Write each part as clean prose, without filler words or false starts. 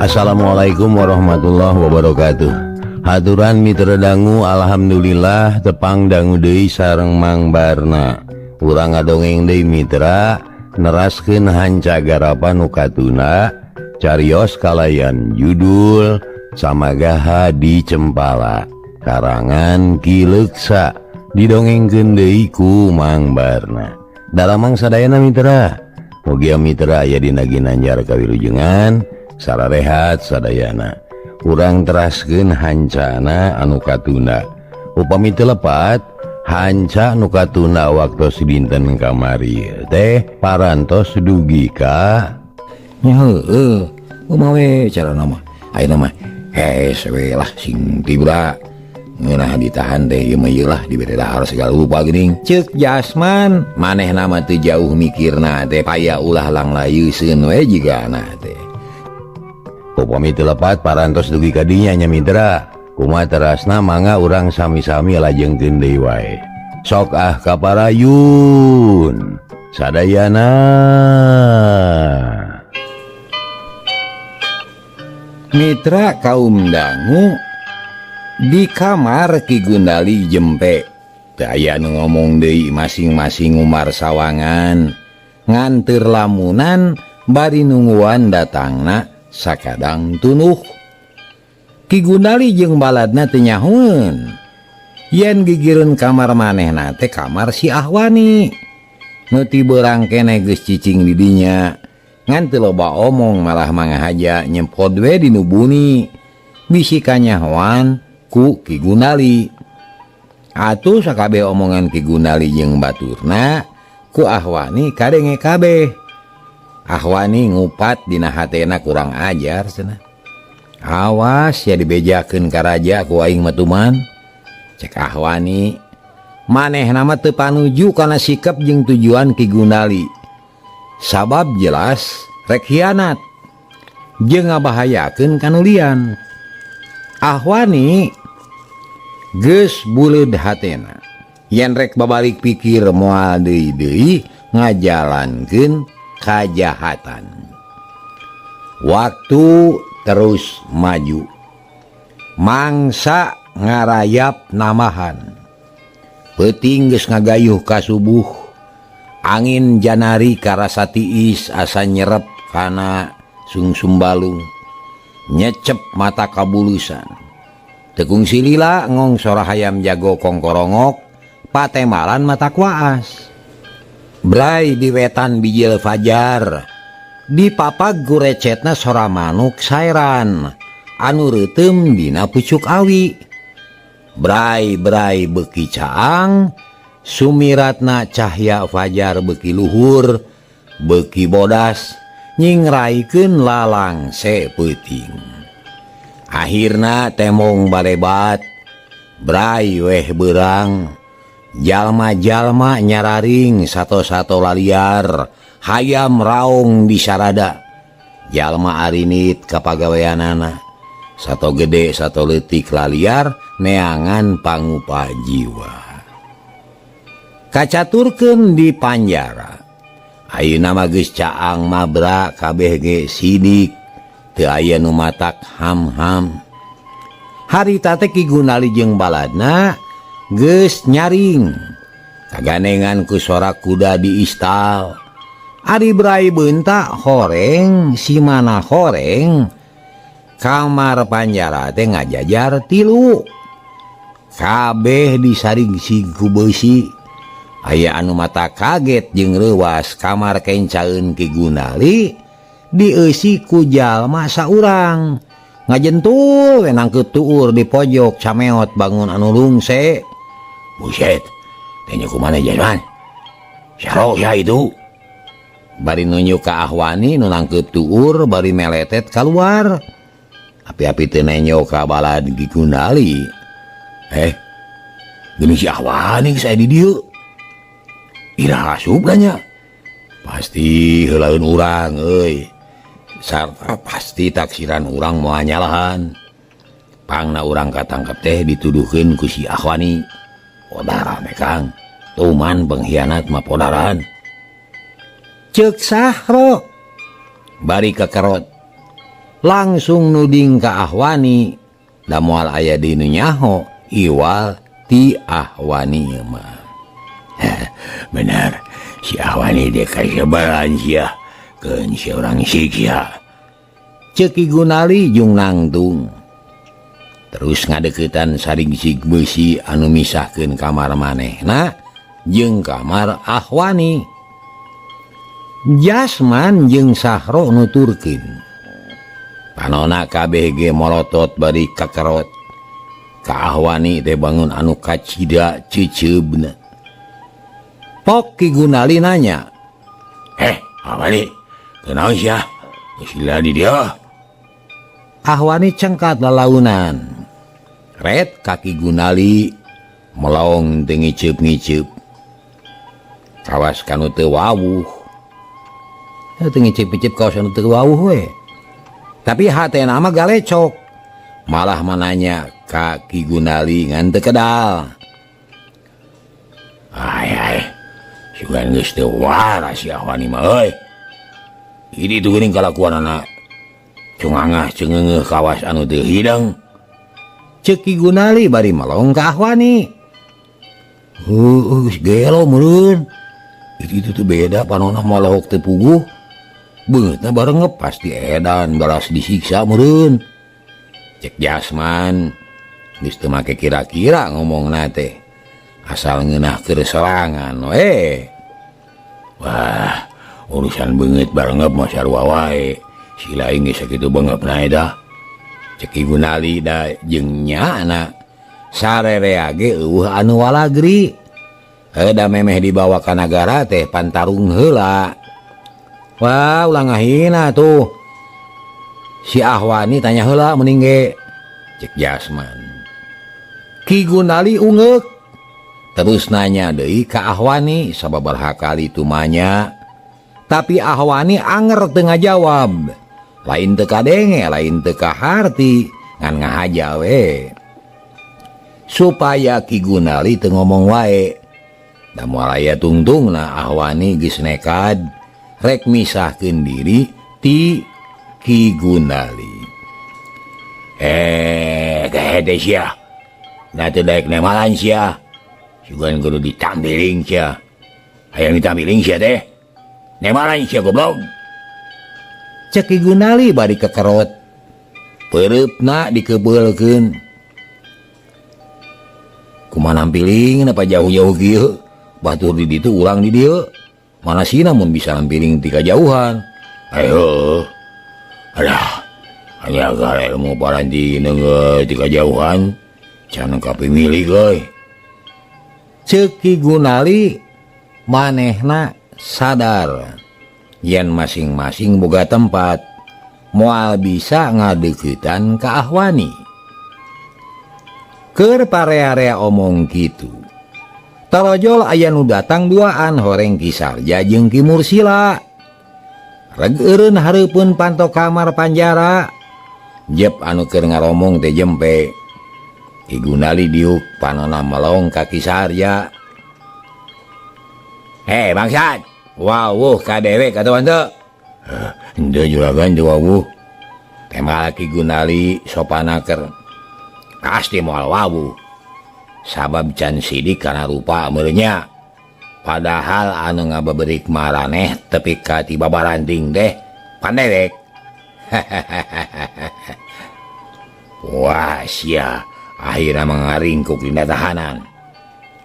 Assalamualaikum warahmatullahi wabarakatuh. Haturan mitra dangu, alhamdulillah tepang dangu deui sareng Mang Barna. Urang ngadongeng deui mitra, neraskeun hancagarapan nu katuna carios kalayan judul Samagaha di Cempala, karangan Ki Leksa, didongengkeun deui ku Mang Barna. Dalamang sadayana mitra, mugia mitra aya dina ginanjar kawilujengan sararehat sadayana. Urang teraskeun hancana anu katuna. Upami teu lepat hanca anu katuna waktos dinten kamari teh parantos dugi ka nya heueuh kumaha we carana mah ayeuna mah hees we lah sing tibra ngeunah ditahan teh ieu mah ieu lah dibere dahar segala lupa geuning ceuk jasman manehna mah teu jauh mikirna teh paya ulah lang layeuseun we jigana teh. Upami teu lepat parantos dugi ka dinya nya mitra, kumaha terasna mangga urang sami-sami lajengkeun deui wae. Sok kaparayun sadayana. Mitra kaum dangu, di kamar Ki Gundali jempe teu aya nu ngomong deui, masing-masing umar sawangan nganteur lamunan bari nungguan datangna sakadang tunuh. Ki Gundali jeung baladna teu nyahoeun yen gigireun kamar manehna teh kamar si Ahwani nu ti beurang keneh geus cicing di dinya, ngan teu loba omong malah mangahaja nyempod we di nu buni bisi kanyahoan ku Ki Gundali. Atuh sakabeh omongan Ki Gundali jeung baturna ku Ahwani kadenge kabeh. Ahwani ngupat dina hatena kurang ajar cenah. Awas ya dibejakeun ka raja ku aing matuman, cek Ahwani. Manehna mah teu panuju kana sikap jeung tujuan Ki Gundali. Sabab jelas rek hianat jeung ngabahayakeun kanulian. Ahwani geus buleud hatena yen rek babalik pikir moal deui-deui ngajalankeun kajahatan. Waktu terus maju, mangsa ngarayap namahan, peuting geus ngagayuh ka subuh, angin janari karasa tiis asa nyerep kana sungsum balung, nyecep mata kabulusan. Tekung silila ngong sora hayam jago kongkorongok, patemalan mata kuaas. Bray di wetan bijil fajar, di papag gurecetna sora manuk sairan anu reuteum dina pucuk awi. Bray beuki caang, sumiratna cahya fajar beuki luhur, beuki bodas nyingraikeun lalang sepeuting. Akhirna temong balebat, bray weh beurang. Jalma-jalma nyararing sato-sato laliar, hayam raung di sarada. Jalma arinit kapagaweanana, sato gede sato leutik laliar neangan pangupah jiwa. Kacaturkeun di panjara, ayeuna mah geus caang mabra kabeh ge sidik, teu aya nu matak ham-ham. Harita teh Ki Gundali jeung baladna geus nyaring kagandengan ku sora kuda di istal. Ari bray beunta horeng si mana horeng, kamar panjara teh ngajajar 3, kabeh disaring-sing ku beusi. Aya anu mata kaget jeung reuwas kamar kencaeun Ki Gundali dieusi ku jalma saurang, ngajentul we nangkeup tuur di pojok cameot bangun anu lungse. Buset, tanya kumana jaman? Syaro ya itu. Bari nunjuk ka Ahwani nu nangkeup tuur bari meletet keluar. Api-api teu nenyo ka balad Ki Gundali. Geuning si Ahwani saya di dieu. Ira asup nya. Pasti heulaeun urang euy. Sarta pasti taksiran urang moal nyalahan. Pangna urang katangkep teh dituduhkeun ku si Ahwani. Podara mekang, tuman pengkhianat mah podaran. Ceuk Sahro bari kekerot, langsung nuding ka Ahwani da moal aya di nu nyaho iwal ti Ahwani mah. Benar, si Ahwani dia kasabaran sia keun si orang siksa. Ceuk Ki Gunali jeung nangtung. Terus ngadeukeutan saringsig beusi anu misahkeun kamar manehna jeung kamar Ahwani. Jasman jeung Sahro nuturkeun. Panonna kabeh ge molotot bari kakerot. Ka Ahwani teh bangun anu kacida ceuceubna. Pok Ki Gunali nanya, Ahwani, kenaon sia? Sila di dia. Ahwani cengkat lalaunan. Red Ki Gunali melong teu ngiceup-ngiceup. Kawas kanu teu wawuh. Teu ngiceup-ngiceup kawas anu teu wawuh we. Tapi hatena mah galecok. Malah mananya ka Ki Gunali ngan teu kedal. Ai. Sugan geus teu waras si Ahwani mah euy. Ini tuh geuning kalakuanana cungangah cengeungeuh kawas anu teu hidang. Ceuk Ki Gunali bari melong ka Ahwani. Geus gelo meureun. Itu tuh beda panonna malohok teu puguh. Beungeutna bareng ngepas di edan balas disiksa meureun. Cek Jasman geus teu make kira-kira ngomongna teh. Asal ngeunah keur serangan we. Wah, urusan beungeut barengep mah sarua wae. Si lain geus sakitu beungepna eta. Ceuk Ki Gunali da jeung nyana sarerea ge eueuh anu walagri. Da memeh dibawa ka nagara teh pantarung heula. Wah, ulah ngahina tuh. Si Ahwani tanya heula mending ge. Cek Jasman. Ki Gunali ungeuk. Terus nanya deui ka Ahwani sababaraha kali tumanya. Tapi Ahwani anger teu ngajawab. Lain teu kadenge, lain teu kaharti, ngan ngahaja we. Supaya Ki Gunali teu ngomong wae. Da moal aya tungtungna Ahwani geus nekad rek misahkeun diri ti Ki Gunali. Teh sia. Da teu daek nemalan sia. Sugan kudu ditampiling sia. Hayang ditampiling sia teh. Nemalan sia goblok. Ceuk Ki Gunali bari kekerot. Peureupna dikebeulkeun. Kumaha nampiling apa jauh-jauh kieu? Batur di ditu urang di dieu. Mana sih namun bisa nampiling ti kajauhan. Ayo. Alah. Hanya agar ilmu paranti neungeut ti kajauhan. Can kapimilih euy. Ceuk Ki Gunali manehna sadar yen masing-masing boga tempat moal bisa ngadeuketan ka Ahwani. Keur parea-area omong kitu. Tarojol aya nu datang duaan horeng Ki Sarja jeung Ki Mursila. Reg eureun hareupeun panto kamar panjara. Jep anu keur ngaromong teh jempe. Ki Gunali diuk panonna melong ka Ki Sarja. Bangsat, wawuh ka dewe katuan teu? Henteu juragan teu wawuh. Temal Ki Gunali sopanaker. Pasti moal wawuh. Sabab can sidik kana rupa meureunnya. Padahal anu ngababeurik maraneh tepi ka ti babaranting teh pandewek. Wah sia. Akhirnya mengaringkuk dina tahanan.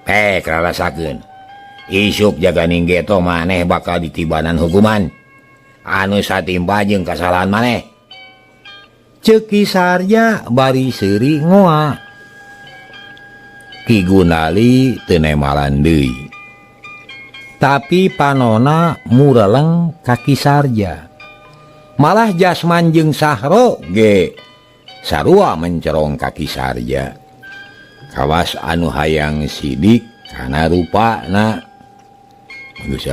Rarasakeun. Isuk jaga ninggeto maneh bakal ditibanan hukuman anu satimpa jeung kasalahan maneh. Ceuk Ki Sarja bari seuri ngoa. Ki Gunali teu nemalan deui. Tapi panonna mureleng ka Ki Sarja. Malah Jasman jeung Sahro ge sarua mencerong ka Ki Sarja. Kawas anu hayang sidik kana rupana. Geus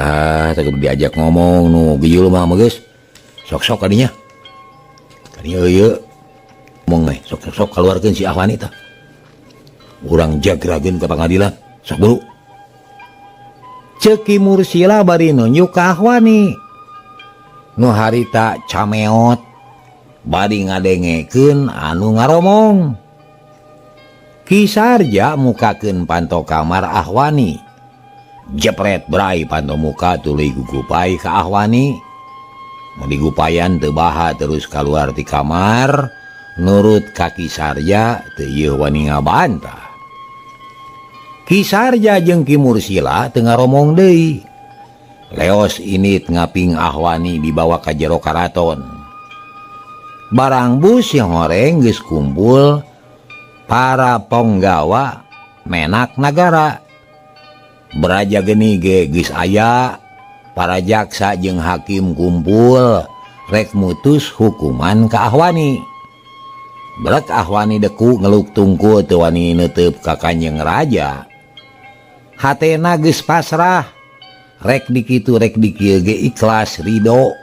teu diajak ngomong nu giyul mah geus. Sok-sok kadinya. Kadinya ieu ngomong we, sok-sok kaluarkeun si Ahwani tah. Urang jagrageun ka pangadilan, sok buru. Ceuk Ki Mursila bari nunjuk ka Ahwani. Nu harita cameot bari ngadengeken anu ngaromong. Ki Sarja mukakeun panto kamar Ahwani. Jepret brai panto muka tuluy gugupai ka Ahwani. Digupayan teu baha terus keluar ti kamar, nurut ka Ki Sarja teu ieu wani ngabantah. Ki Sarja jeung Ki Mursila teu ngaromong deui. Leos init ngaping Ahwani dibawa ka jero karaton. Barang bus yang horeng geus kumpul para ponggawa menak nagara. Beraja geni ge geus aya. Para jaksa jeung hakim kumpul rek mutus hukuman ka Ahwani. Brek Ahwani deku ngeluk tungku teu wani neuteup ka Kanjeng Raja. Hatena geus pasrah, rek dikitu rek dikieu ge ikhlas ridho.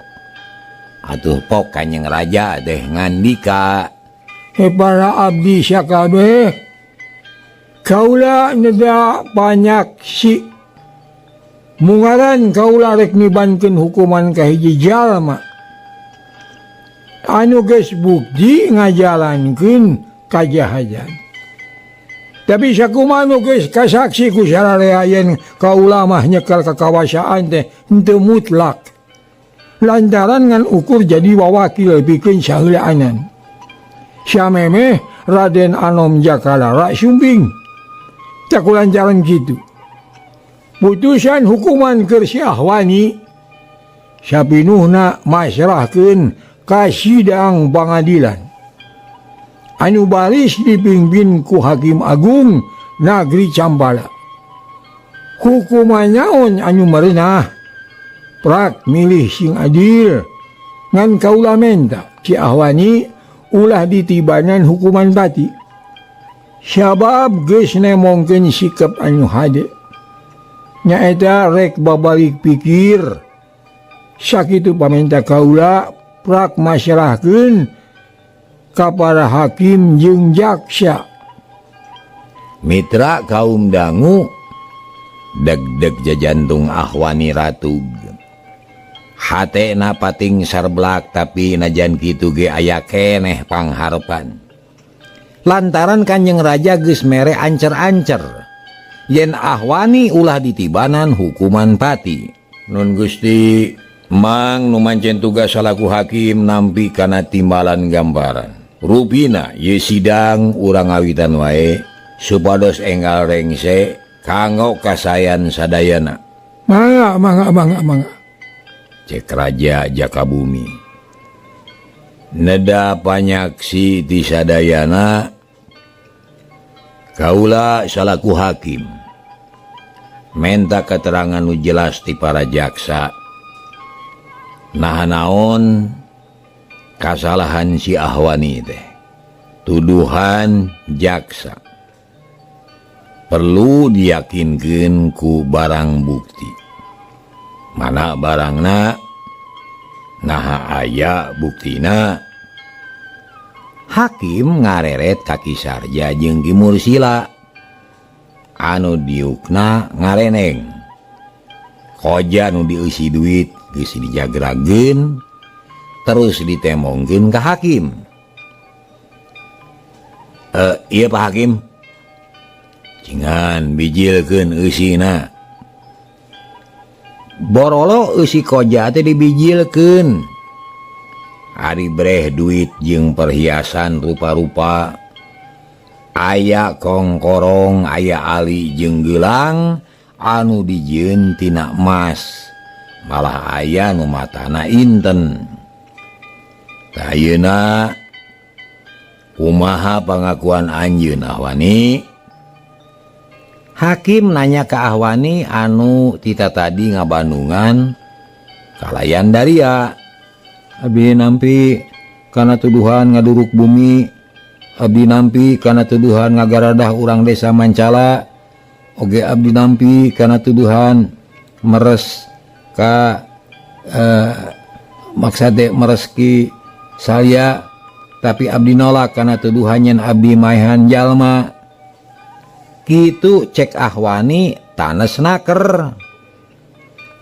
Atuh pok Kanjeng Raja teh ngandika, para abdi sakabeh, kaula neda banyak si mungaran kaula rek nibankeun hukuman ka hiji jalma anu geus bukti ngajalankeun kajahajan. Tapi sakumaha nu geus kasaksi ku sararea yen kaula mah nyekel kakawasaan teh henteu mutlak. Lantaran ngan ukur jadi wawakil pikeun saheulaanan. Samemeh Raden Anom Jakalara sumbing. Tak kulantaran kitu. Putusan hukuman keur si Ahwani sapinuhna masrahkeun ka sidang pangadilan anu baris dipimpin ku Hakim Agung Nagri Cambala. Hukuman naon anu merenah? Prak milih sing adil ngan kaula menta si Ahwani ulah ditibanan hukuman pati. Sabab geus nemongkeun sikap anu hade. Nyaeta rek babalik pikir sakitu pamenta kaula prak masyarahkeun ka para hakim jeung jaksa. Mitra kaum dangu deg-deg jajantung Ahwani ratug. Hatena pating sarblak tapi najan kitu ge aya keneh pangharepan. Lantaran Kanjeng Raja geus mere ancer-ancer yen Ahwani ulah ditibanan hukuman pati. Nun Gusti, mang nu mancen tugas salaku hakim nampi kana timbalan gambaran. Rupina ye sidang urang awitan wae supados enggal rengse kanggo kasayan sadayana. Mangga. Cek Raja Jakabumi. Neda panyaksi ti sadayana kaula salaku hakim menta keterangan nu jelas ti para jaksa nah naon kasalahan si Ahwani teh. Tuduhan jaksa perlu diyakinkeun ku barang bukti. Mana barangna nah aya buktina. Hakim ngareret ka Ki Sarja jeung Ki Mursila anu diukna ngareneng. Koja nu dieusi duit geus dijagrageun terus ditemongkeun ka hakim. Iya Pak Hakim. Cingan bijilkeun eusina. Borolo eusi koja teh dibijilkeun. Ari breh duit jeung perhiasan rupa-rupa. Aya kongkorong, aya ali jeung gelang anu dijieun tina emas. Malah aya nu matana inten. Ayeuna kumaha pangakuan anjeun Ahwani? Hakim nanya ke Ahwani anu tita tadi ngabandungan kalayan daria. Abdi nampi kana tuduhan ngaduruk bumi. Abdi nampi kana tuduhan ngagaradah urang desa Mancala. Oge abdi nampi kana tuduhan meres ka maksade meres ki saya. Tapi abdi nolak kana tuduhan yen abdi maehan jalma. Kitu cek Ahwani tanes naker.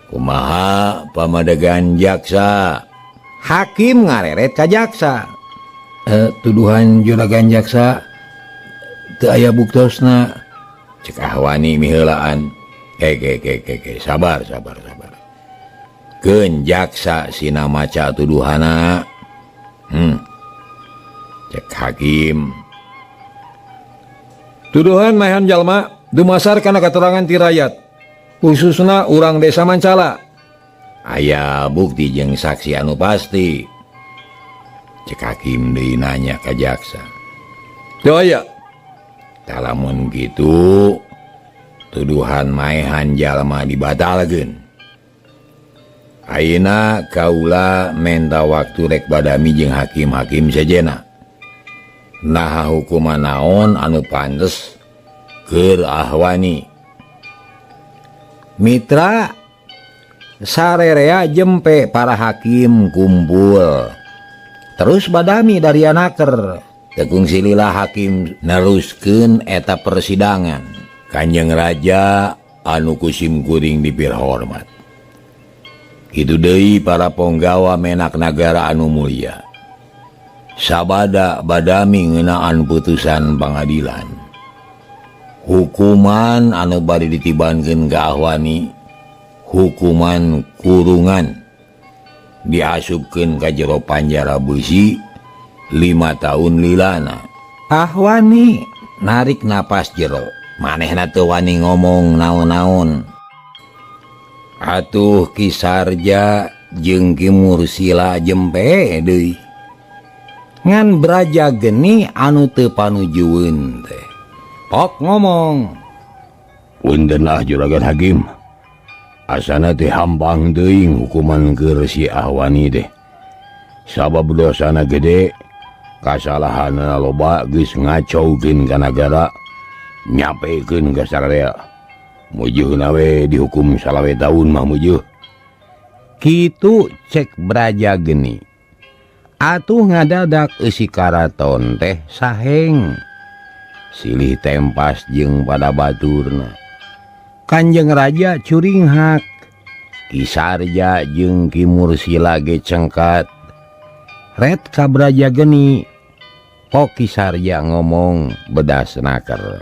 Kumaha pamadegan jaksa? Hakim ngareret ka jaksa. tuduhan juragan jaksa teu aya buktosna. Cek Ahwani miheulaan. Sabar. Keun jaksa sina maca tuduhana. Cek hakim. Tuduhan maehan jalma dumasar kana keterangan ti rakyat, khususna urang desa Mancala. Aya bukti jeung saksi anu pasti. Cek hakim deui nanya ka jaksa. Teu aya. Lamun gitu tuduhan maehan jalma dibatalkeun. Ayeuna kaula menta waktu rek badami jeung hakim-hakim sejenna. Nah hukuman naon anu pantes keur Ahwani? Mitra sarerea jempe para hakim kumpul. Terus badami dari anaker. Tekung silila hakim neruskeun eta persidangan. Kanjeng Raja anu kusim kuring dipir hormat. Kitu deui para ponggawa menak nagara anu mulia. Sabada badami ngeunaan putusan pangadilan. Hukuman anu bade ditibankeun ka Ahwani hukuman kurungan. Diasupkeun ka jero panjara beusi 5 tahun lilana. Ahwani narik napas jero. Manehna teu wani ngomong naon-naon. Atuh Ki Sarja jeung Ki Mursila jempe deui. Ngan Braja Geni anu teu panujueun teh. Pok ngomong. Puntenlah juragan hakim. Asana teh hampang teuing hukuman keur si Ahwani teh. Sabab dosana gede, kasalahanna loba geus ngacaukeun ka nagara, nyapekeun ka sararea. Mujuhna we dihukum salawe taun mah mujuh. Kitu cek Braja Geni. Atuh ngadadak eusi karaton teh saheng. Silih tempas jeung pada baturna. Kanjeng Raja curing hak. Ki Sarja jeung Ki Mursila ge cengkat. Ret ka Braja Geni. Pok Ki Sarja ngomong bedas naker.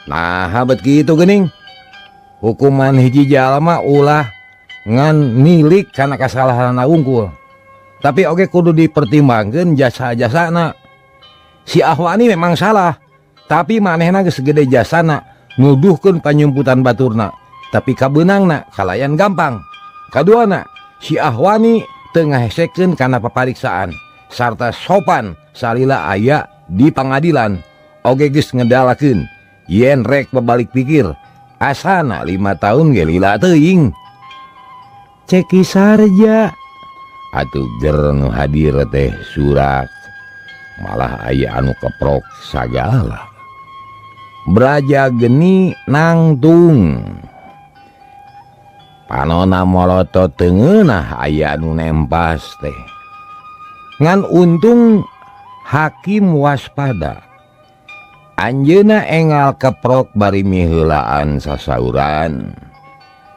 Nah habet kitu geuning. Hukuman hiji jalma ulah ngan milik kana kasalahanna unggul. Tapi oge kudu dipertimbangkeun jasa-jasana. Si Ahwani memang salah, tapi manehna geus gede jasana nuduhkeun panyumputan baturna. Tapi kabeunangna kalayan gampang. Kaduana, si Ahwani teu ngahesekeun kana papariksaan sarta sopan salila aya di pangadilan. Oge geus ngedalakeun yen rek babalik pikir asana 5 tahun ge lila teuing. Cek Ki Sarja. Atuh ger nu hadir teh surak. Malah aya anu keprok sagala. Braja Geni nangtung. Panona molotot teu ngeunah aya anu nempas teh. Ngan untung hakim waspada. Anjeunna engal keprok bari miheulaan sasauran.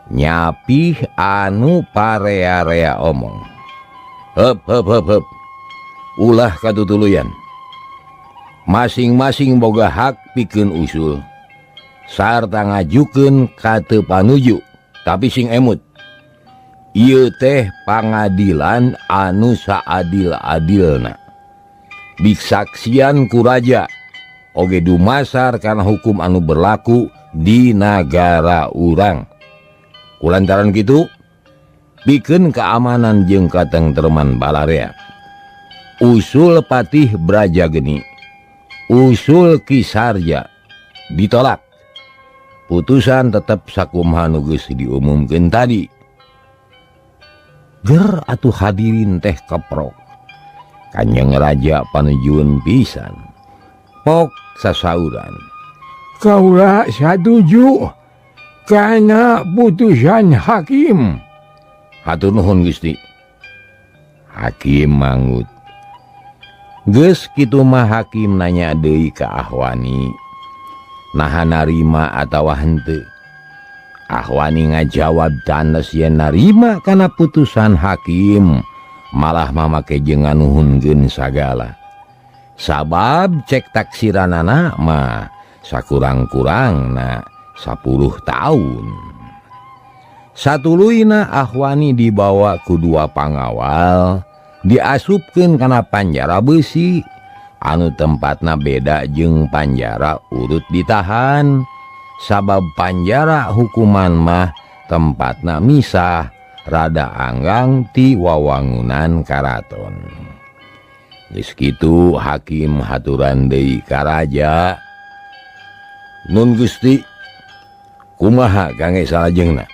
Nyapih anu parea-rea omong. Heup. Ulah katutuluyan. Masing-masing boga hak pikeun usul. Sarta ngajukeun ka teu panuju, tapi sing emut. Ieu teh pangadilan anu saadil-adilna. Disaksian ku raja oge dumasar kana hukum anu berlaku di nagara urang. Kulantaran kitu, pikeun keamanan jeung katentreman balarea. Usul Patih Braja Geni, usul Ki Sarja ditolak. Putusan tetep sakumaha nu geus diumumkeun tadi. Ger atuh hadirin teh keprok. Kanjeng Raja panujueun pisan. Pok sasauran. Kaula satuju kana putusan hakim. Hatur nuhun Gusti. Hakim mangut. Geus kitu mah hakim nanya deui ka Ahwani. Naha narima atawa henteu. Ahwani ngajawab tandes yen narima kana putusan hakim malah mamake jeung nganuhunkeun sagala. Sabab cek taksiranana mah sakurang-kurangna 10 tahun. Satuluyna Ahwani dibawa ku 2 pangawal, diasupkeun kana panjara besi anu tempatna beda jeung panjara urut ditahan. Sabab panjara hukuman mah tempatna misah rada anggang ti wawangunan karaton. Geus kitu hakim haturan deui ka raja, "Nun Gusti, kumaha kangge salajengna?"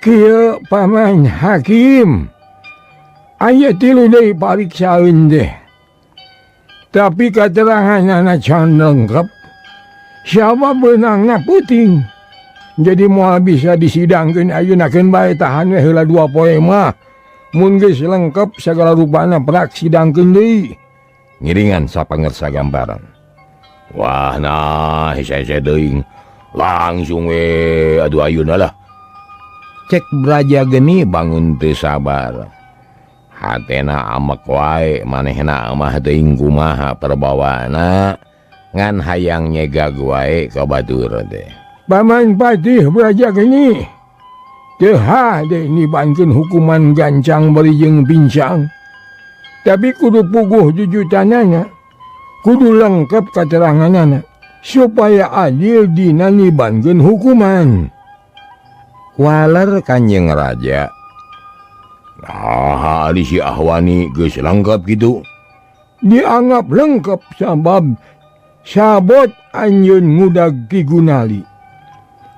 Kieu paman hakim, aya 3 deui pariksaeun teh. Tapi kateranganna can lengkep. Siapa benangna puting. Jadi moal bisa disidangkeun ayeuna keun bae tahan we heula 2 poe mah. Mun geus lengkep sagala rupana prak sidangkeun deui. Ngiringan sapangersa gambaran. Wah nah hese-hese deui. Langsung we adu ayeuna lah. Cek Braja Geni bangun teu sabar. Hatena amek wae manehna mah teuing kumaha perbawana. Ngan hayang nyegag wae ka batur teh. Paman Patih Braja Geni, teu hade nibankeun hukuman gancang bari jeung pincang. Tapi kudu puguh jujutanana, kudu lengkep kateranganana supaya adil dina nibankeun hukuman. Waler Kanjeng Raja. Nah, ari si Ahwani geus lengkep kitu. Dianggap lengkep sabab sabot anjeun ngudag Ki Gunali.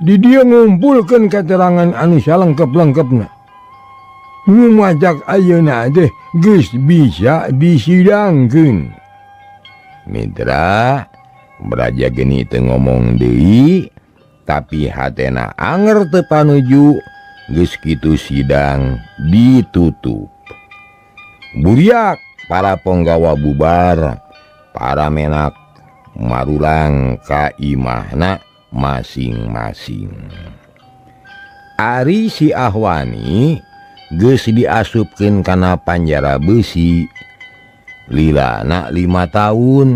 Di dia ngumpulkeun katerangan anu salengkep-lengkepna. Ngumajak ayeuna teh geus bisa disidangkeun. Mitra, Braja Geni teu ngomong deui, tapi hatena anger teu panuju, geus kitu sidang ditutup. Buriak para penggawa bubar, para menak marulang ka imahna masing-masing. Ari si Ahwani geus diasupkeun kana panjara besi lilana 5 tahun.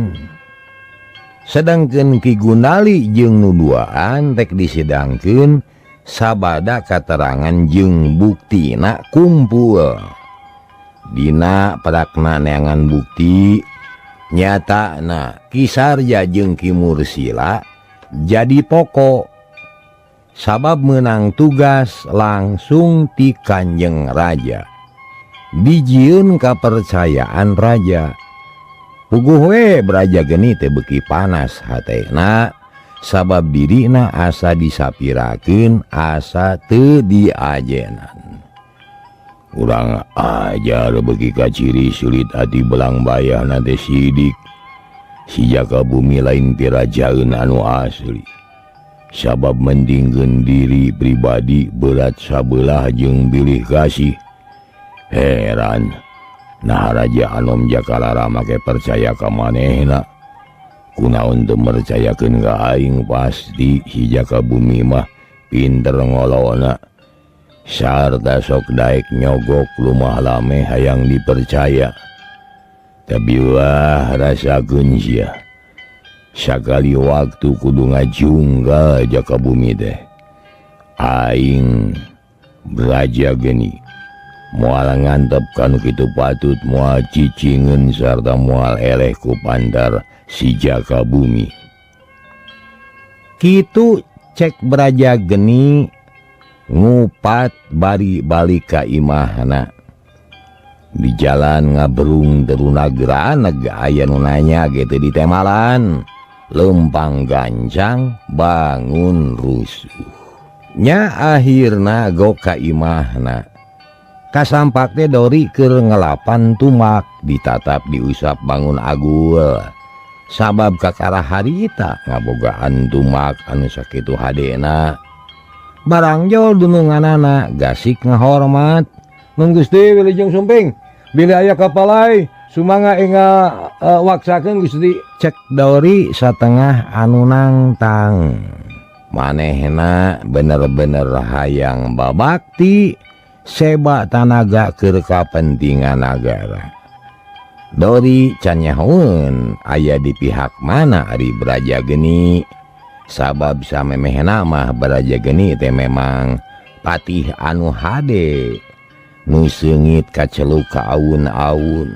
Sedangkeun Ki Gunali jeung nu duaan rek disidangkeun sabada katerangan jeung buktina kumpul. Dina prakna neangan bukti nyatana Ki Sarja jeung Ki Mursila jadi pokok. Sabab menang tugas langsung ti Kanjeng Raja, dijieun kapercayaan raja. Puguh we Braja Geni teh beuki panas hatena, sabab dirina asa disapirakeun asa teu diajenan. Urang ajar beuki ka ciri sulit hati belang bayahna teh sidik. Si Jaka Bumi lain ti rajaeun anu asli. Sabab mendingkeun diri pribadi berat sabelah jeung bilih kasih. Heran, nah Raja Anom Jakalara make percaya ka manehna. Kunaon teu mercayakeun ka aing, pasti si Jaka Bumi mah pinter ngolona. Sarta sok daek nyogok lumah lame hayang dipercaya. Tapi wah rasakeun sia. Sakali waktu kudu ngajunggal Jaka Bumi teh. Aing Braja Geni moal ngantep kanu kitu patut moal cicingeun sarta moal eleh ku pandar si Jaka Bumi. Kitu cek Braja Geni ngupat bari balik ka imahna. Di jalan ngaberung terunagra aya nu nanya gitu di temalan. Lempang gancang bangun rusuh. Nya akhirna go ka imahna. Kasampak teh Dori keur ngelapan tumak ditatap diusap bangun agul. Sabab kakara harita ngabogaan tumak anu sakitu hadena. Barang jol dununganana gasik ngahormat. Nun Gusti wilujeng sumping bila aya kapalai sumangga enga waksakeun Gusti. Cek Dori satengah anu nangtang. Manehna bener-bener hayang babakti seba tanaga keur kapentingan nagara. Dori can nyahoeun aya di pihak mana ari Brajageni, sabab samemehna mah Brajageni teh memang patih anu hade nu seungit kaceluk ka aun-aun.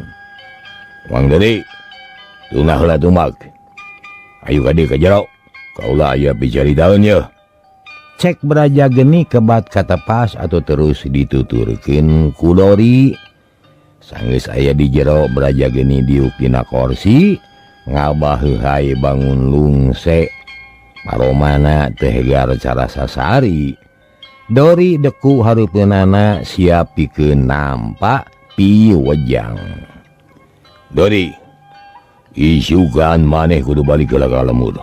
Wang Dori, tunah heula tumbak. Ayo ka dieu ka jero, kaula aya bicaritaeun yeuh. Cek Brajageni kebat katepas atau terus dituturkeun ku Dori. Sanggeus aya di jero Brajageni diuk dina kursi, ngabaheuhai bangun lungse. Maromana teh hegar cara sasari. Dori deku hareupeunana siap pikeun nampa piwejang. Dori, isukan maneh kudu balik heula ka lemur.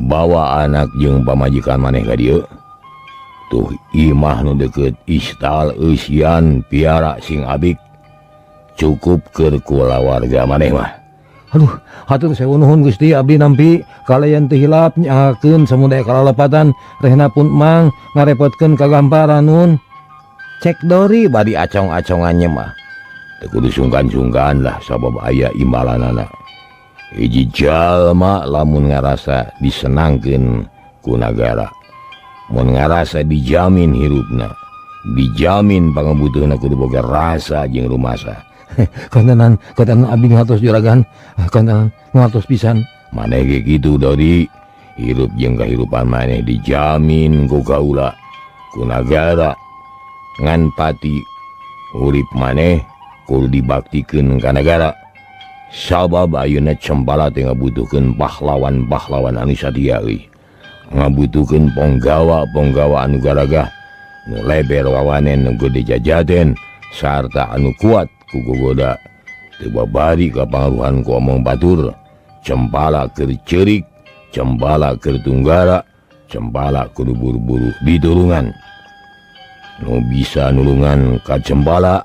Bawa anak jeung pamajikan maneh ka dieu. Tuh imah nu deukeut istal eusian piara sing abik. Cukup keur kulawarga maneh mah. Aduh, hatur sewu nuhun Gusti, abdi nampi kalayan teu hilap nyahakeun samudaya kalalepatan rehna pun mang ngarepotkeun kagamparan nun. Cek Dori bari acong-acongannya mah. Teu kudu sungkan-sungkan lah sabab aya imbalanana. Hiji jalma lamun ngarasa disenangkeun ku nagara, mun ngarasa dijamin hirupna, dijamin pangabutuhna kudu boga rasa jeung rumasa. Kontenan abdi ngatos juragan, kontenan ngatos pisan. Maneh ge kitu Dori, hirup jeung kahirupan maneh dijamin ku kaula, ku nagara. Ngan pati urip maneh kudu dibaktikeun ka nagara. Sabab ayeuna Cempala teh ngabutuhkeun pahlawan-pahlawan anu satia euy. Ngabutuhkeun ponggawa-ponggawa anu garagah, nu leber wawanen nu gede jajaten, sarta anu kuat ku gogoda. Teu babari kapangaruhan ku omong batur. Cempala keur ceurik, Cempala keur tunggara, Cempala kudu buru-buru ditulungan. Nu bisa nulungan ka Cempala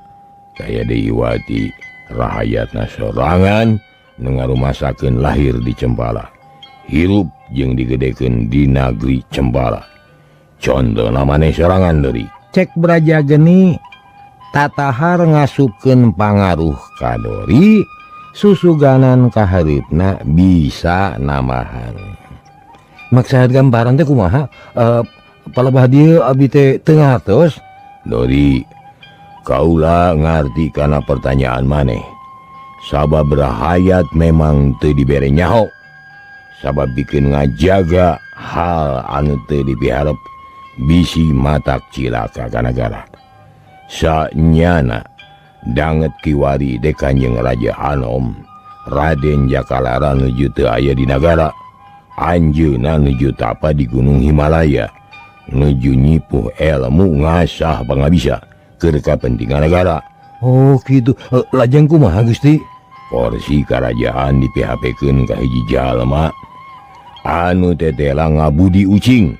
kaya Dehiwati, rahayatna sorangan nu ngarumasakeun lahir di Cempala, hirup jeung digedekeun di nagri Cempala. Condona maneh sorangan Dori. Cek Brajageni tatahar ngasupkeun pangaruh ka Dori, susuganan ka hareupna bisa namahan. Maksud gambaran teh kumaha? Palebah dieu abdi teh teu ngartos. Dori, kaula ngarti kana pertanyaan maneh. Sabab rahayat memang teu dibere nyaho. Sabab bikin ngajaga hal anu teu dipiharep bisi matak cilaka ka nagara. Sanyana danget kiwari de Kanjeng Raja Anom, Raden Jakalara nuju teu aya di nagara. Anjeunna nuju tapa di Gunung Himalaya, nuju nyipuh ilmu ngasah pangabisa keur kapentingan negara. Oh kitu, lajeng kumaha Gusti? Porsi karajaan diphp-keun ka hiji jalma anu tetela ngabudi ucing.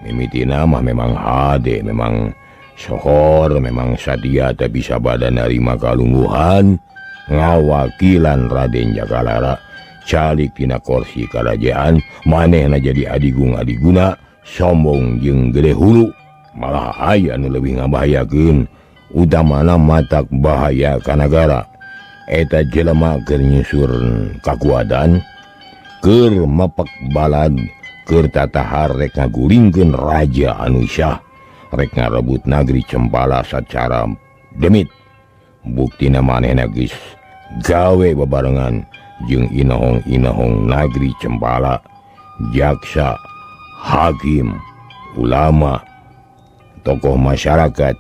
Mimitina mah memang hade, memang sohor, memang satia, tapi sabada narima kalungguhan ngawakilan Raden Jakalara calik tina kursi kerajaan, manehna jadi adigung-adiguna, sombong jeung gede hulu. Malah aya anu leuwih ngabahayakeun, utamana matak bahaya ka nagara. Eta jelema keur nyusur kakuatan, keur mepek balad, keur tatahar rek ngagulingkeun raja anu syah, rek ngarebut nagri Cempala sacara demit. Buktina manehna geus gawe bebarengan jeung inohong-inohong nagri Cempala, jaksa, hakim, ulama, tokoh masyarakat,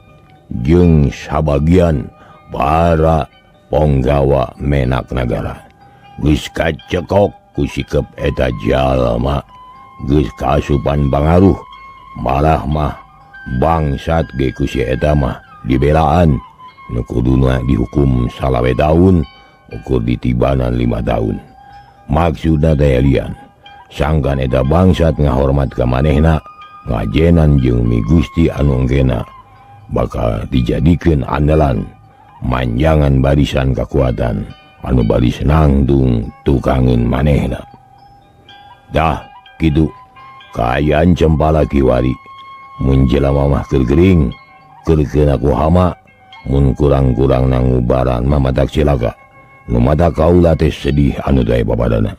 jeung sabagian para ponggawa menak nagara. Geus kacekok ku sikep eta jalma, geus kaasupan pangaruh, malah mah bangsat ge ku si eta mah dibelaan, nu kuduna dihukum salawe taun, ukur ditibanan 5 tahun. Maksudna teh lian, sangkan eta bangsat ngahormat ka manehna, ngajenan jeung mi Gusti anu enggena bakal dijadikeun andalan, manjangan barisan kekuatan anu baris nangtung tukangeun manehna. Dah kitu kaayaan Cempala kiwari, mun jelema mah keur gering, nukerkeun aku hama mun kurang-kurang nangubaran mah matak cilaka nu mata kaula teh sedih anu teh bapadana.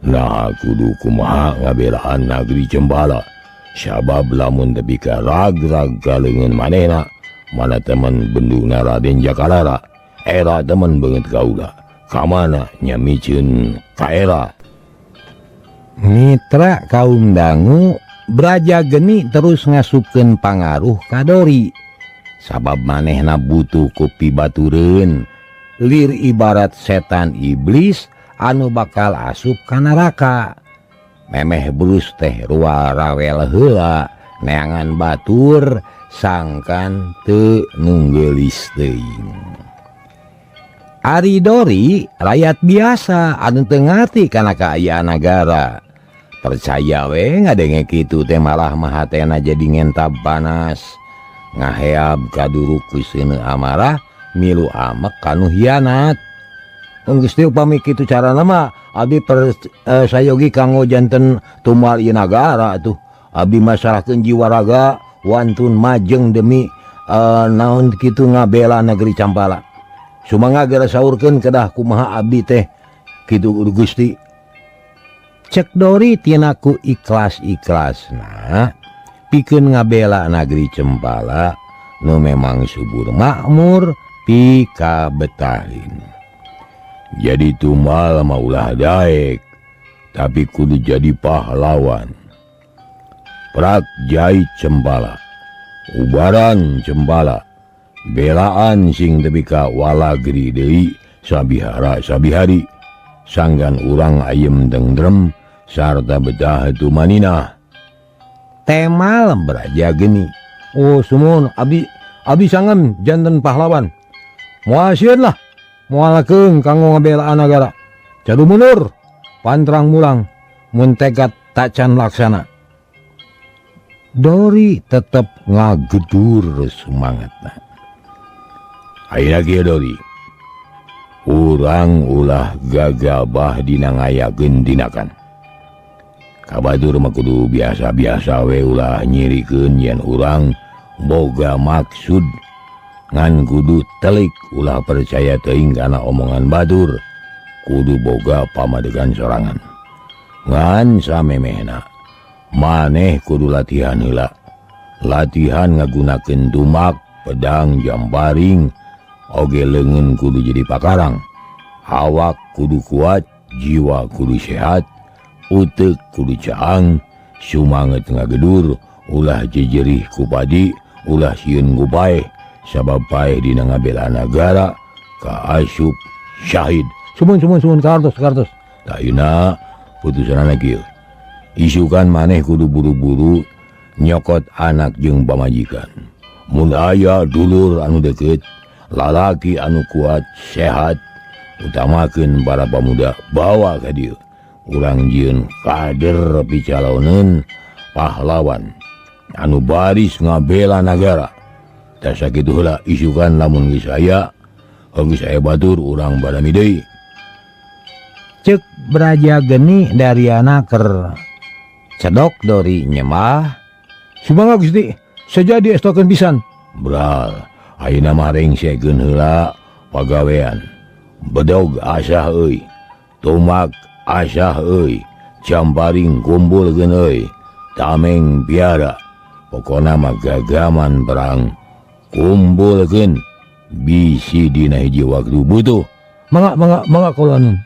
Nah kudu kumaha ngabelaan nagri Cembala sabab lamun tepi ka rag-rag kaleungeun manehna mana teman benduna Raden Jakalara era teman banget kaula kamana nyamiceun ka era. Mitra kaum dangu Braja Geni terus ngasupkeun pangaruh ka Dori sabab manehna butuh kopi batureun lir ibarat setan iblis anu bakal asup ka neraka. Memeh Brus teh rua rawel heula neangan batur sangkan teu nunggelis teuing. Ari Dori rakyat biasa anu teu ngarti kana kaayaan nagara. Percaya we ngadenge kitu teh malah mahatena jadi ngentab panas. Ngaheab kaduruk ku seuneu amarah milu amek kanu hianat. Geus teu upami kitu carana mah abdi sayogi kanggo janten tumal ieu nagara atuh. Abdi masarahkeun jiwa raga wantun majeng demi naon kitu ngabela negeri Campala. Sumangga gara saurkeun kedah kumaha abdi teh kitu Gusti. Cek Dori tina ku ikhlas-ikhlasna pikeun ngabela negeri Cempala nu memang subur makmur pikabetahin. Jadi tumal mah ulah daek tapi kudu jadi pahlawan. Prak jai Cempala ubaran Cempala belaan sing tepi ka walagri deui sabihara sabihari sanggan urang ayem tengrem sarta betah tumanina. Temal Braja Geni. Oh sumun abdi sangem janten pahlawan moal sieun lah moal keung kanggo ngabelaan nagara jadu mundur pantrang mulang mun tekad tacan laksana. Dori tetep ngagedur semangatna. Ayeuna kieu Dori urang ulah gagabah dina ngayakeun tinakan. Kabatur mah kudu biasa-biasa we ulah nyirikeun yen urang boga maksud ngan kudu telik ulah percaya teuing kana omongan batur kudu boga pamadegan sorangan ngan samemehna maneh kudu latihan heula latihan ngagunakeun tumak pedang jamparing oge leungeun kudu jadi pakarang awak kudu kuat jiwa kudu sehat uteuk kudu caang sumanget ngagedur ulah jejerih ku padi ulah sieun ku paeh sabab paeh dina ngabela nagara ka asup syahid. Sumun kartos Ayeuna putusanna kieu isukan maneh kudu buru-buru nyokot anak jeung pamajikan mun aya dulur anu deukeut lalaki anu kuat sehat utamakeun para pemuda bawa ka dieu urang jieun kader picaloneun pahlawan anu baris ngabela nagara. Tas sakitu heula isukan lamun geus aya batur urang badami deui. Cek Braja Geni dariana keur cedok Dori nyemah. Sumangga Gusti sajadi estokeun pisan. Bral ayeuna mah rengsekeun heula pagawean bedog asah euy tumak asah euy jamparing kumpulkeun euy tameng piara pokona mah gagaman perang kumpulkeun bisi dina hiji waktu butuh. Mangga kulanun.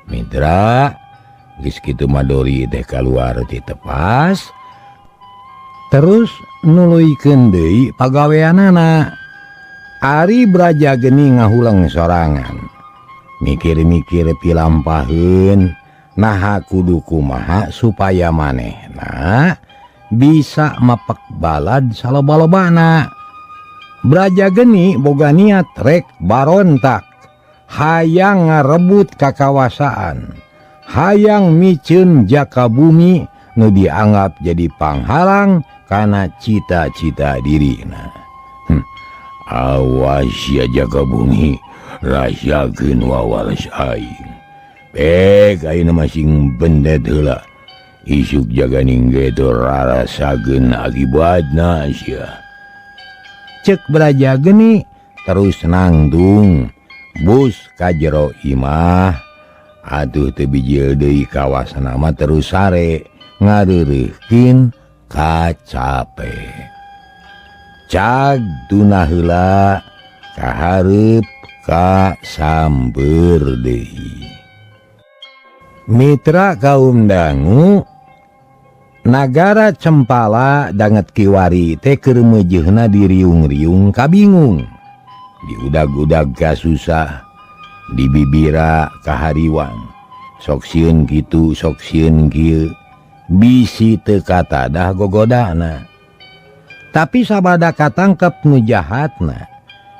Mitra geus kitu mah Dori teh kaluar ti tepas terus nuluykeun deui pagaweanana. Ari Braja Geni ngahulang sorangan mikir-mikir pilampaheun naha kudu kumaha supaya manehna bisa mapek balad saloba-lobana. Braja Geni boga niat rek barontak hayang ngarebut kakawasaan hayang miceun jaka bumi nu dianggap jadi panghalang kana cita-cita dirina. Awas ya jaka bumi rahasiakeun wawalas aing pek ayeuna masing bendet heula isuk jaga ningge tu rarasakeun akibatna sia. cek Braja geni terus nangtung bus ka jero imah. Atuh teu bijil deui kawasan mah terus sare ngareureuhkeun kacape. Cag tuna heula ka hareup ka samber deui. Mitra kaum dangu, nagara Cempala danget kiwari teh keur meujeuhna diriung-riung kabingung, diudag-udag kasusah, dibibira kahariwang, sok sieun kitu sok sieun kieu, bisi teu katadah gogodana. Tapi sabada katangkep nu jahatna,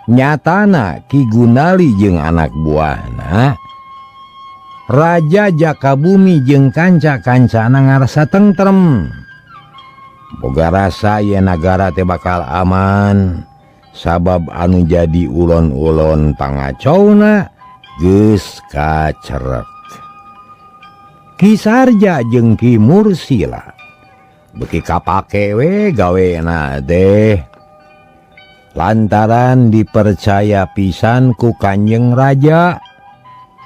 nyatana Ki Gundali jeung anak buahna Raja Jakabumi jeung kanca-kancana ngarasa tentrem. Boga rasa ye nagara teh bakal aman, sabab anu jadi ulon-ulon pangacona geus kacerek. Ki Sarja jeung Ki Mursila beki kapake we gawena teh, lantaran dipercaya pisan ku Kanjeng Raja.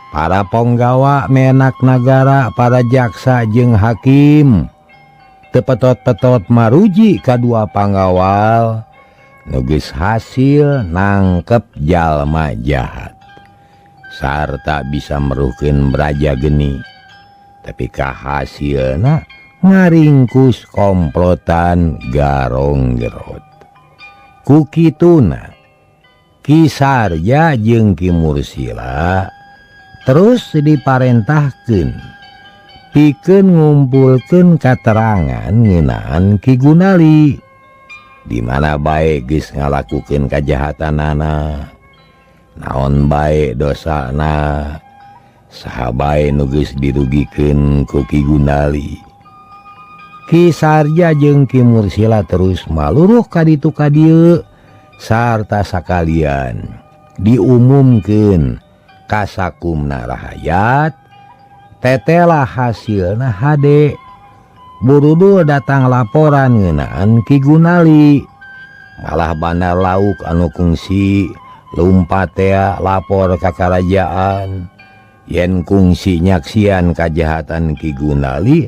Para ponggawa menak nagara, para jaksa jeung hakim tepetot-petot maruji kadua panggawal nu geus hasil nangkep jalma jahat sarta bisa meruhkeun Braja geni. Tapi kahasilna ngaringkus komplotan garong gerot. Ku kituna Ki Sarja jeung Ki Mursila terus diparentahkeun pikeun ngumpulkeun katerangan ngeunaan Ki Gundali, di mana bae geus ngalakukeun kajahatanana, naon bae dosana, saha bae nu geus dirugikeun ku Ki Gundali. Ki Sarja jeung Ki Mursila terus maluruh ka ditu ka dieu sarta sakalian diumumkeun kasakumna rahayat. Tetelah hasilna hade, burudu datang laporan ngeunaan Ki Gundali. Malah bandar lauk anu kungsi lumpat tea lapor ka karajaan yen kungsi nyaksian kajahatan Ki Gundali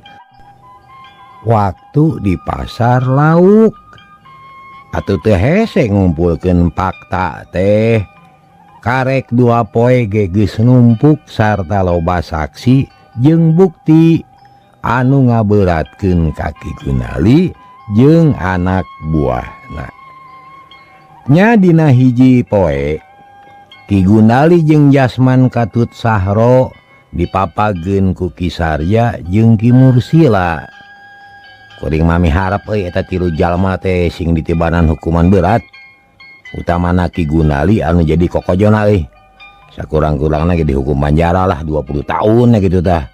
waktu di pasar lauk. Atuh teu hese ngumpulkeun fakta teh, karek 2 poe ge geus numpuk sarta loba saksi jeung bukti anu ngaberatkeun ka Ki Gundali jeung anak buahna. Nya dina hiji poe Ki Gundali jeung Jasman Katut Sahro dipapageun ku Ki Sarja jeung Ki Mursila. Kuring mami harap eta 3 jalma teh sing ditibanan hukuman berat, utamana Ki Gundali anu jadi kokojona sakurang-kurangna ge dihukum penjara lah 20 tahun gitu tah.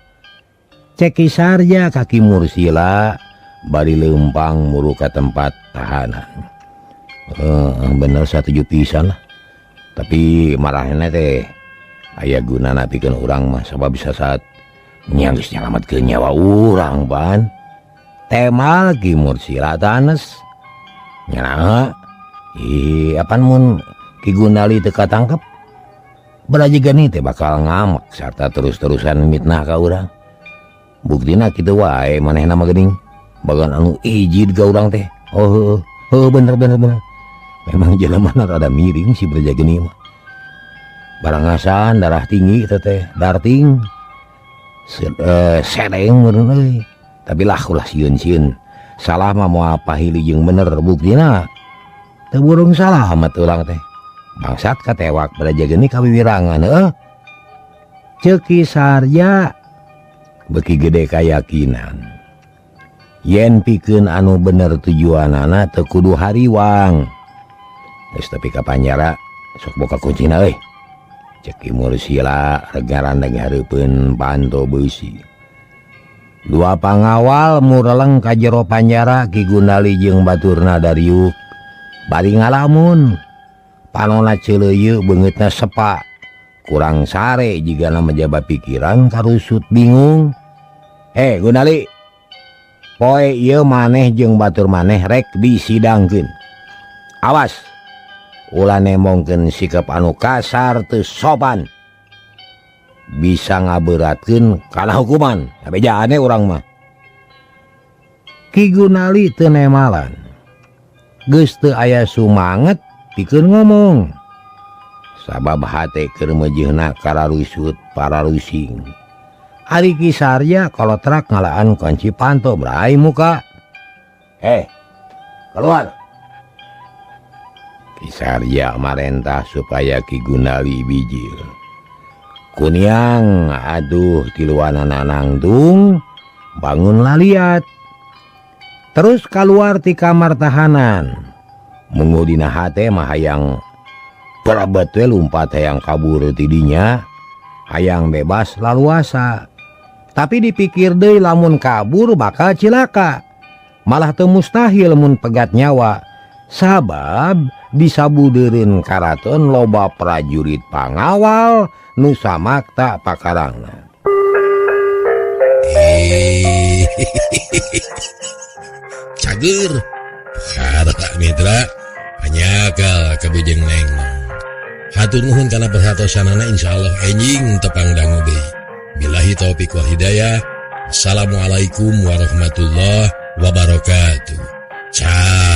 Cek Ki Sarja ka Ki Mursila bari leumpang muru ka tempat tahanan. Bener satuju pisan lah. Tapi marahna teh aya gunana pikeun urang mah sabab bisa saat nya geus nyalametkeun nyawa urang ban. Temal Ki Mursila tanes nya apan mun Ki Gundali teu katangkep, Braja geni teh bakal ngamak sarta terus-terusan mitnah ka urang. Buktina kitu wae manehna mah geuning bagan anu ijid ka urang teh. Oh bener. Memang jelemana rada miring si Braja geni mah. Barangasan darah tinggi eta teh, darting. Sedeng meureun euy. Tapi lah ulah sieun-sieun. Salah mah moal pahili jeung bener, buktina teu burung salah amat urang teh. Bangsat katewak Braja geni kawiwirangan heuh. Ceuk Ki Sarja beki gede kayakinan yen pikeun anu bener tujuanana teu kudu hariwang. Geus tepi ka panjara sok boga kuncina euy. Ceuk Ki Mursila regarandeg hareupeun panto beusi. 2 pangawal mureleng ka jero panjara Ki Gundali jeung baturna Dariuk bari ngalamun. Panonna ceuleuyeuk beungeutna sepa, kurang sare jigana menjaba pikiran karusut bingung. Gundali, poe ieu maneh jeung batur maneh rek disidangkeun. Awas, ulah nemongkeun sikap anu kasar teu sopan bisa ngaberatkeun kana hukuman. Bejaane urang mah. Ki Gunali teu nemalan. Geus teu aya sumanget pikeun ngomong. Sabab hate keur mejehna kararusut para rusing. Ari Ki Sarya kolotrak ngalaan kunci panto berai muka. Keluar. Ki Sarya marentah supaya Ki Gunali bijil. Kuniang aduh tiluanana nangtung bangun laliat. Terus keluar ti kamar tahanan. Mungu dina hate mah hayang perabet we lumpat hayang kabur tidinya, hayang bebas laluasa. Tapi dipikir deui lamun kabur bakal cilaka. Malah teu mustahil mun pegat nyawa. Sabab di sabudeureun karaton loba prajurit pangawal nu samakta pakarangna. Cager harta mitra hanyakal kabujeng neng. Hatur nuhun kana perhatosanana, insyaallah enjing tepang dangu deui. Billahi taufik wal hidayah. Assalamualaikum warahmatullahi wabarakatuh. Ciao.